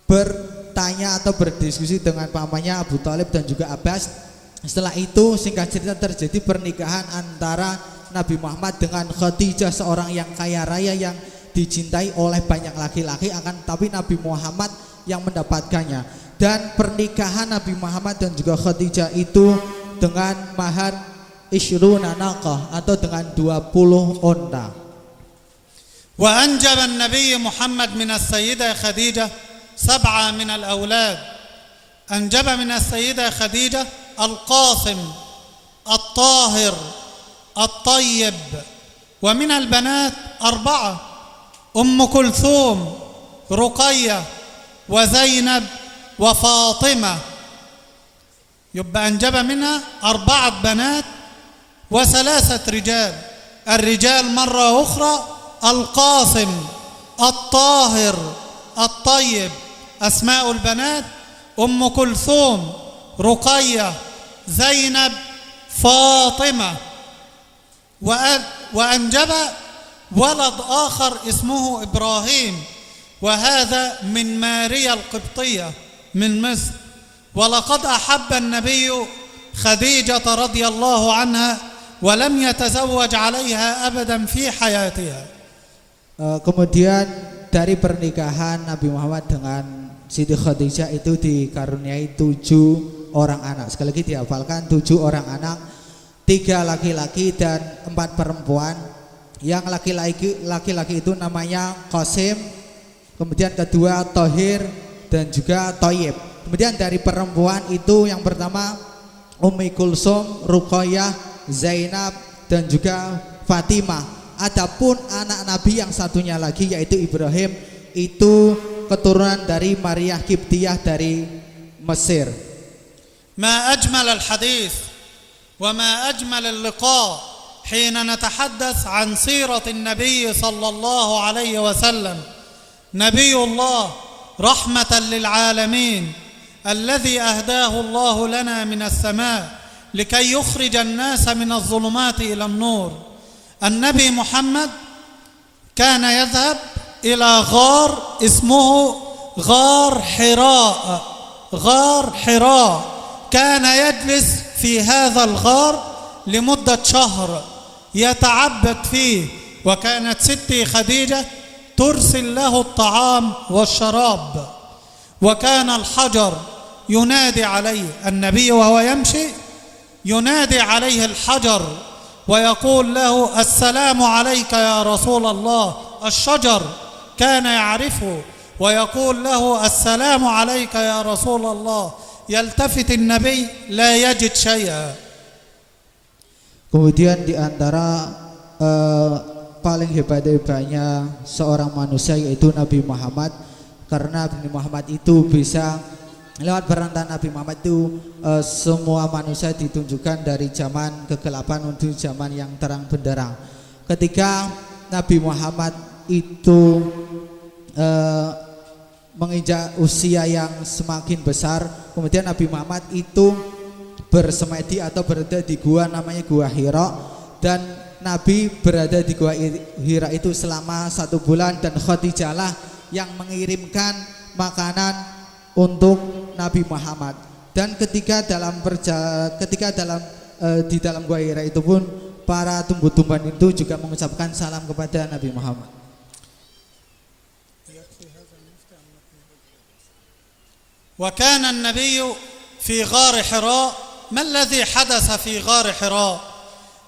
bertanya atau berdiskusi dengan pamannya Abu Thalib dan juga Abbas. Setelah itu singkat cerita terjadi pernikahan antara Nabi Muhammad dengan Khadijah, seorang yang kaya raya yang dicintai oleh banyak laki-laki, akan tapi Nabi Muhammad yang mendapatkannya. Dan pernikahan Nabi Muhammad dan juga Khadijah itu dengan mahar ishruna naqah atau dengan 20 onta. Wa anjaba an-nabiy Muhammad min as-sayyidah Khadijah 7 min al-awlad. Anjaba min as-sayyidah Khadijah al-Qasim, al-Tahir, al-Tayyib, wa min al-banat 4: Kulthum, Ruqayyah, wa Zainab, وفاطمة. يبقى أنجب منها 4 بنات و3 رجال. الرجال مرة أخرى القاسم، الطاهر، الطيب. أسماء البنات كلثوم، رقية، زينب، فاطمة. وأنجب ولد آخر اسمه إبراهيم، وهذا من ماريا القبطية من مصر. ولقد أحب النبي خديجة رضي الله عنها ولم يتزوج عليها أبدا في حياتها. Kemudian dari pernikahan Nabi Muhammad dengan Siti Khadijah itu dikaruniai 7 orang anak. Sekali lagi dihafalkan, 7 orang anak, 3 laki-laki dan 4 perempuan. Yang laki-laki itu namanya Qasim, kemudian kedua Tahir dan juga Thayyib. Kemudian dari perempuan itu yang pertama Kulthum, Ruqayyah, Zainab dan juga Fatimah. Adapun anak Nabi yang satunya lagi yaitu Ibrahim, itu keturunan dari Maria Qibtiyah dari Mesir. Ma ajmal al-hadith wa ma ajmal al-liqa hina natahaddath an siratin nabiy sallallahu alaihi wasallam. Nabiyullah رحمة للعالمين الذي أهداه الله لنا من السماء لكي يخرج الناس من الظلمات إلى النور. النبي محمد كان يذهب إلى غار اسمه غار حراء. غار حراء كان يجلس في هذا الغار لمدة شهر يتعبد فيه، وكانت ستي خديجة ترسل له الطعام والشراب. وكان الحجر ينادي عليه، النبي وهو يمشي ينادي عليه الحجر ويقول له السلام عليك يا رسول الله. الشجر كان يعرفه ويقول له السلام عليك يا رسول الله. يلتفت النبي لا يجد شيئا. Kemudian di antara paling hebat-hebatnya seorang manusia yaitu Nabi Muhammad, karena Nabi Muhammad itu bisa lewat perantaraan Nabi Muhammad itu semua manusia ditunjukkan dari zaman kegelapan menuju zaman yang terang benderang. Ketika Nabi Muhammad itu menginjak usia yang semakin besar, kemudian Nabi Muhammad itu bersemedi atau berada di gua namanya Gua Hira, dan Nabi berada di Gua Hira itu selama 1 bulan, dan Khadijah lah yang mengirimkan makanan untuk Nabi Muhammad. Dan ketika di dalam Gua Hira itu pun para tumbuh-tumbuhan itu juga mengucapkan salam kepada Nabi Muhammad. وكان النبي في غار حراء. ما الذي حدث في غار حراء؟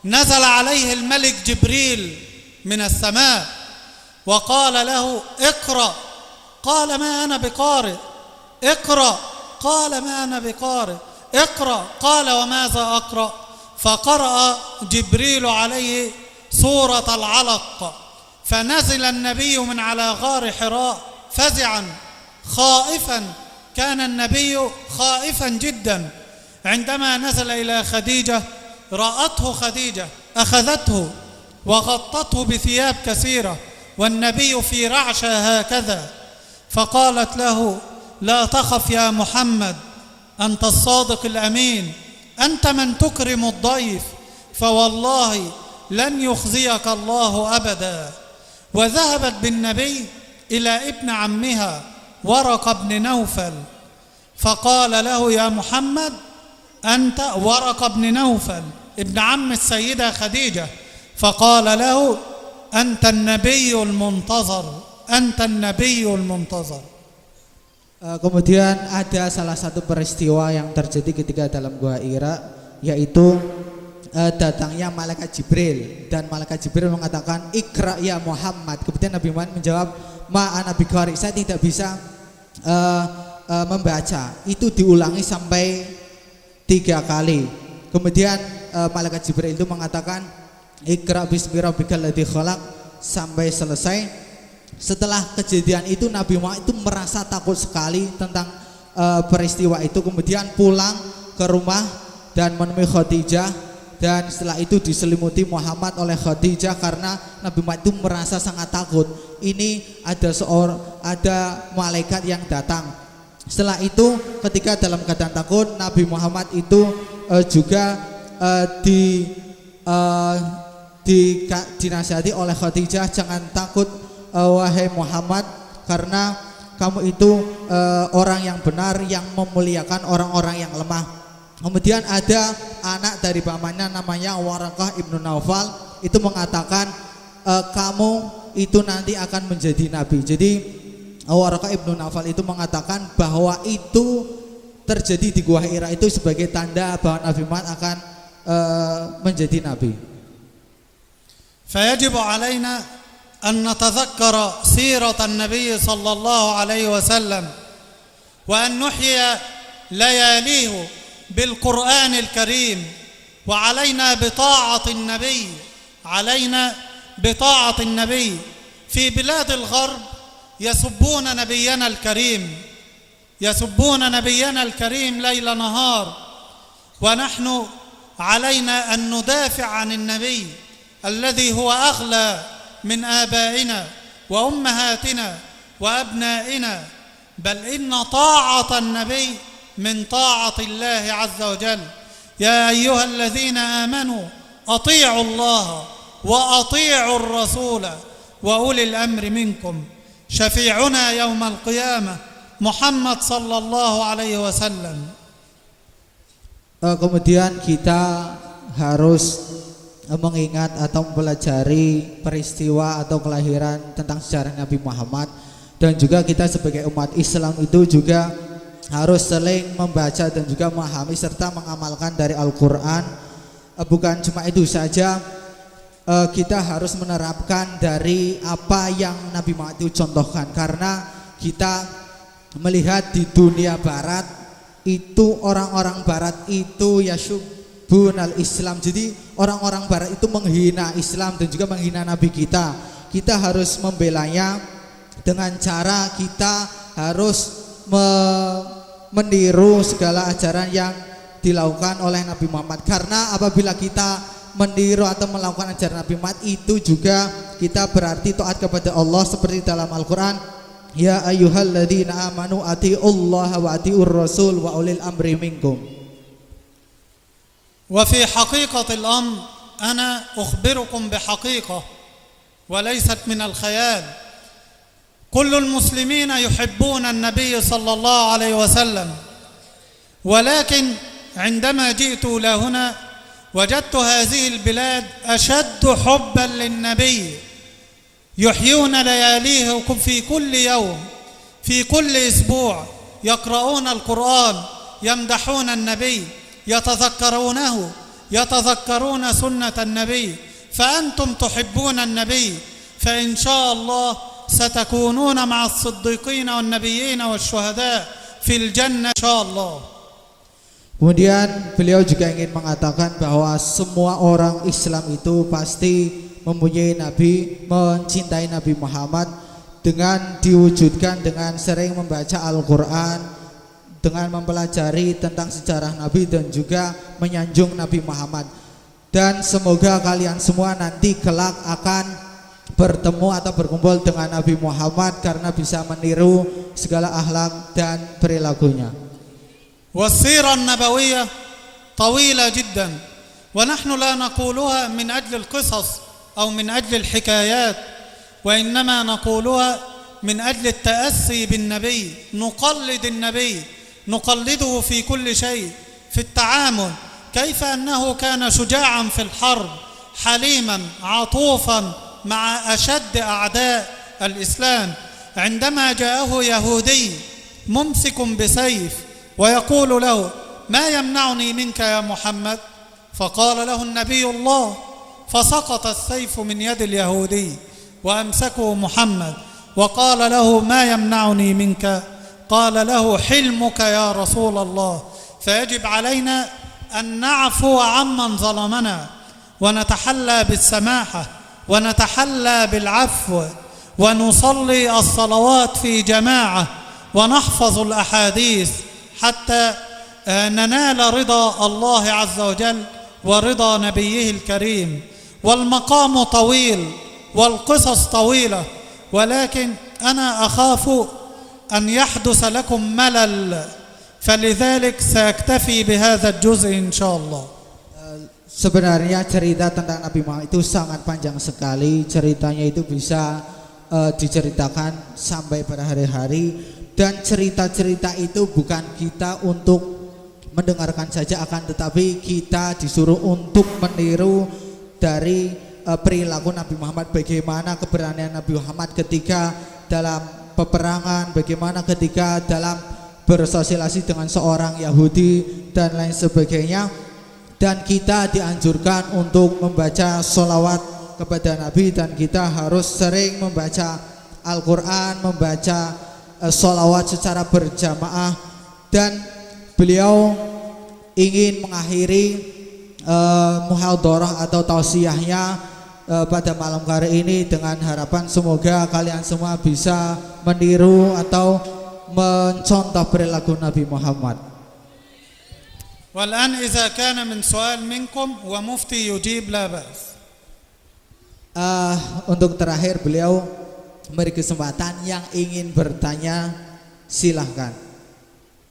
نزل عليه الملك جبريل من السماء وقال له اقرأ. قال ما أنا بقارئ. اقرأ. قال ما أنا بقارئ. اقرأ. قال وماذا أقرأ؟ فقرأ جبريل عليه سورة العلق. فنزل النبي من على غار حراء فزعا خائفا. كان النبي خائفا جدا. عندما نزل إلى خديجة رأته خديجة أخذته وغطته بثياب كثيرة والنبي في رعشة هكذا، فقالت له: لا تخف يا محمد، أنت الصادق الأمين، أنت من تكرم الضيف، فوالله لن يخزيك الله أبدا. وذهبت بالنبي إلى ابن عمها ورقة بن نوفل، فقال له: يا محمد أنت ورقة بن نوفل ابن عم السيدة خديجة، فقال له: أنت النبي المنتظر، أنت النبي المنتظر. Kemudian ada salah satu peristiwa yang terjadi ketika dalam Gua Hira, yaitu datangnya malaikat Jibril, dan malaikat Jibril mengatakan, "Iqra ya Muhammad." Kemudian Nabi Muhammad menjawab, "Ma ana biqari," saya tidak bisa membaca. Itu diulangi sampai 3 kali. Kemudian malaikat Jibril itu mengatakan, "Iqra bismi rabbikal ladzi khalaq," sampai selesai. Setelah kejadian itu Nabi Muhammad itu merasa takut sekali tentang peristiwa itu. Kemudian pulang ke rumah dan menemui Khadijah, dan setelah itu diselimuti Muhammad oleh Khadijah karena Nabi Muhammad itu merasa sangat takut. Ini ada malaikat yang datang. Setelah itu ketika dalam keadaan takut, Nabi Muhammad itu juga dinasihati oleh Khadijah, "Jangan takut wahai Muhammad, karena kamu itu orang yang benar yang memuliakan orang-orang yang lemah." Kemudian ada anak dari pamannya namanya Waraqah ibnu Naufal, itu mengatakan, "Kamu itu nanti akan menjadi nabi." Jadi Waraqah ibnu Naufal itu mengatakan bahwa itu terjadi di Gua Hira itu sebagai tanda bahwa Nabi Muhammad akan menjadi nabi. فيجب علينا أن نتذكر سيرة النبي صلى الله عليه وسلم، وأن نحيي لياليه بالقرآن الكريم، وعلينا بطاعة النبي، علينا بطاعة النبي. في بلاد الغرب يسبون نبينا الكريم، يسبون نبينا الكريم ليل نهار، ونحن علينا أن ندافع عن النبي الذي هو أغلى من آبائنا وأمهاتنا وأبنائنا، بل إن طاعة النبي من طاعة الله عز وجل. يا أيها الذين آمنوا أطيعوا الله وأطيعوا الرسول وأولي الأمر منكم، شفيعنا يوم القيامة محمد صلى الله عليه وسلم. Kemudian kita harus mengingat atau mempelajari peristiwa atau kelahiran tentang sejarah Nabi Muhammad, dan juga kita sebagai umat Islam itu juga harus saling membaca dan juga memahami serta mengamalkan dari Al-Quran. Bukan cuma itu saja, kita harus menerapkan dari apa yang Nabi Muhammad itu contohkan, karena kita melihat di dunia barat itu orang-orang barat itu yasubunal Islam. Jadi orang-orang barat itu menghina Islam dan juga menghina Nabi kita. Kita harus membelanya dengan cara kita harus meniru segala ajaran yang dilakukan oleh Nabi Muhammad. Karena apabila kita meniru atau melakukan ajaran Nabi Muhammad, itu juga kita berarti taat kepada Allah, seperti dalam Al-Quran, "Ya ayyuhalladzina amanu atiullaha wa atiur rasul wa ulil amri minkum." وفي حقيقة الأمر أنا أخبركم بحقيقة وليست من الخيال. كل المسلمين يحبون النبي صلى الله عليه وسلم، ولكن عندما جئت إلى هنا وجدت هذه البلاد أشد حبا للنبي، يحيون لياليه في كل يوم، في كل أسبوع يقرؤون القرآن، يمدحون النبي، يتذكرونه، يتذكرون سنة النبي. فأنتم تحبون النبي، فإن شاء الله ستكونون مع الصديقين والنبيين والشهداء في الجنة إن شاء الله. Kemudian beliau juga ingin mengatakan bahwa semua orang Islam itu pasti mempunyai Nabi, mencintai Nabi Muhammad dengan diwujudkan dengan sering membaca Al-Quran, dengan mempelajari tentang sejarah Nabi dan juga menyanjung Nabi Muhammad. dan semoga kalian semua nanti kelak akan bertemu atau berkumpul dengan Nabi Muhammad karena bisa meniru segala akhlak dan perilakunya. والسيرة النبوية طويلة جدا ونحن لا نقولها من أجل القصص أو من أجل الحكايات وإنما نقولها من أجل التأسي بالنبي، نقلد النبي، نقلده في كل شيء، في التعامل، كيف أنه كان شجاعا في الحرب، حليما عطوفا مع أشد أعداء الإسلام. عندما جاءه يهودي ممسك بسيف ويقول له: ما يمنعني منك يا محمد؟ فقال له النبي الله، فسقط السيف من يد اليهودي وأمسكه محمد وقال له: ما يمنعني منك؟ قال له: حلمك يا رسول الله. فيجب علينا أن نعفو عمن ظلمنا ونتحلى بالسماحة ونتحلى بالعفو ونصلي الصلوات في جماعة ونحفظ الأحاديث حتى ننال رضا الله عز وجل ورضا نبيه الكريم. والمقام طويل والقصص طويلة، ولكن أنا أخاف أن يحدث لكم ملل، فلذلك سأكتفي بهذا الجزء إن شاء الله. Sebenarnya cerita tentang Nabi Muhammad itu sangat panjang sekali. Ceritanya itu bisa diceritakan sampai pada hari-hari. Dan cerita-cerita itu bukan kita untuk mendengarkan saja, akan tetapi kita disuruh untuk meniru dari perilaku Nabi Muhammad. Bagaimana keberanian Nabi Muhammad ketika dalam peperangan, bagaimana ketika dalam bersosialisasi dengan seorang Yahudi dan lain sebagainya. Dan kita dianjurkan untuk membaca sholawat kepada Nabi, dan kita harus sering membaca Al-Quran, membaca sholawat secara berjamaah. Dan beliau ingin mengakhiri muhadharah atau tausiyahnya pada malam hari ini dengan harapan semoga kalian semua bisa meniru atau mencontoh perilaku Nabi Muhammad. والآن إذا كان من سؤال منكم ومفتي يجيب لا بأس. Untuk terakhir beliau memberi kesempatan yang ingin bertanya silahkan.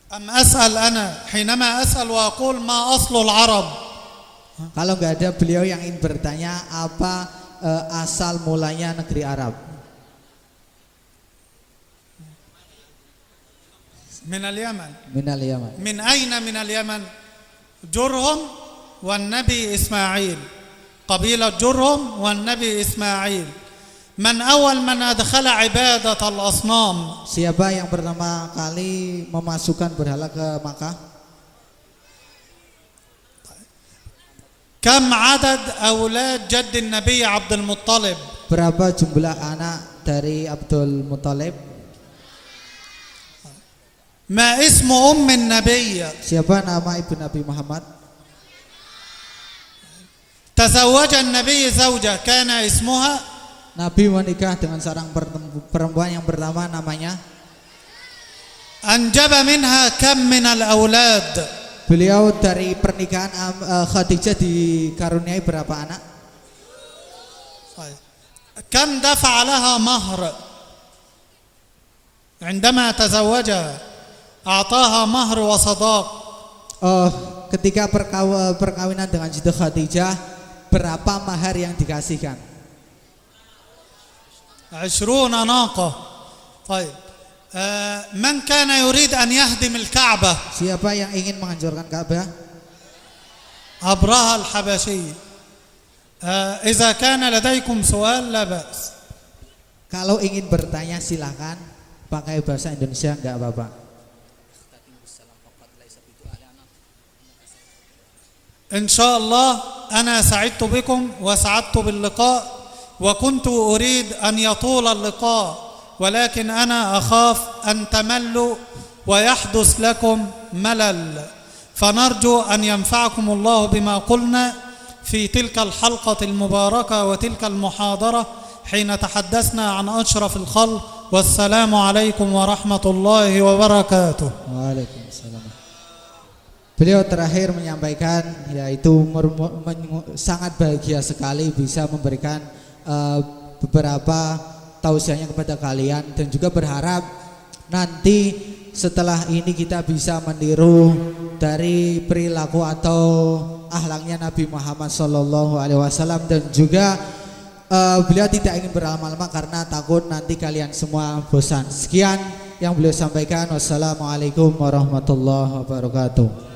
أم أسأل أنا حينما أسأل وأقول ما أصل العرب. Kalau nggak ada, beliau yang ingin bertanya apa asal mulanya negeri Arab. من اليمن. من اليمن. من أين من اليمن؟ جرهم والنبي إسماعيل، قبيلة جرهم والنبي إسماعيل. من أول من أدخل عبادة الأصنام؟ Siapa yang pertama kali memasukkan berhala ke Makkah? كم عدد أولاد جد النبي عبد المطلب؟ Berapa jumlah anak dari Abdul Muthalib? ما اسم أم النبي؟ Siapa nama ibu Nabi Muhammad? تزوج النبي زوجة كان اسمها؟ Nabi menikah dengan seorang perempuan yang pertama namanya? أنجب منها كم من الأولاد؟ Beliau dari pernikahan Khadijah dikaruniai berapa anak? كم دفع لها مهر عندما تزوجها؟ أعطاها مهر وصداق. Ketika perkawinan dengan Siti Khadijah, berapa mahar yang dikasihkan? 20 ناقة. طيب من كان يريد أن يهدم الكعبة؟ Siapa yang ingin menghancurkan Ka'bah? أبرهة الحبشي. إذا كان لديكم سؤال لا بأس. Kalau ingin bertanya silakan pakai bahasa Indonesia, enggak apa-apa. إن شاء الله أنا سعدت بكم وسعدت باللقاء، وكنت أريد أن يطول اللقاء، ولكن أنا أخاف أن تملوا ويحدث لكم ملل، فنرجو أن ينفعكم الله بما قلنا في تلك الحلقة المباركة وتلك المحاضرة حين تحدثنا عن أشرف الخلق. والسلام عليكم ورحمة الله وبركاته. Waalaikumsalam. Beliau terakhir menyampaikan yaitu sangat bahagia sekali bisa memberikan beberapa tausiahnya kepada kalian, dan juga berharap nanti setelah ini kita bisa meniru dari perilaku atau akhlaknya Nabi Muhammad SAW, dan juga beliau tidak ingin berlama-lama karena takut nanti kalian semua bosan. Sekian yang beliau sampaikan. Wassalamualaikum warahmatullahi wabarakatuh.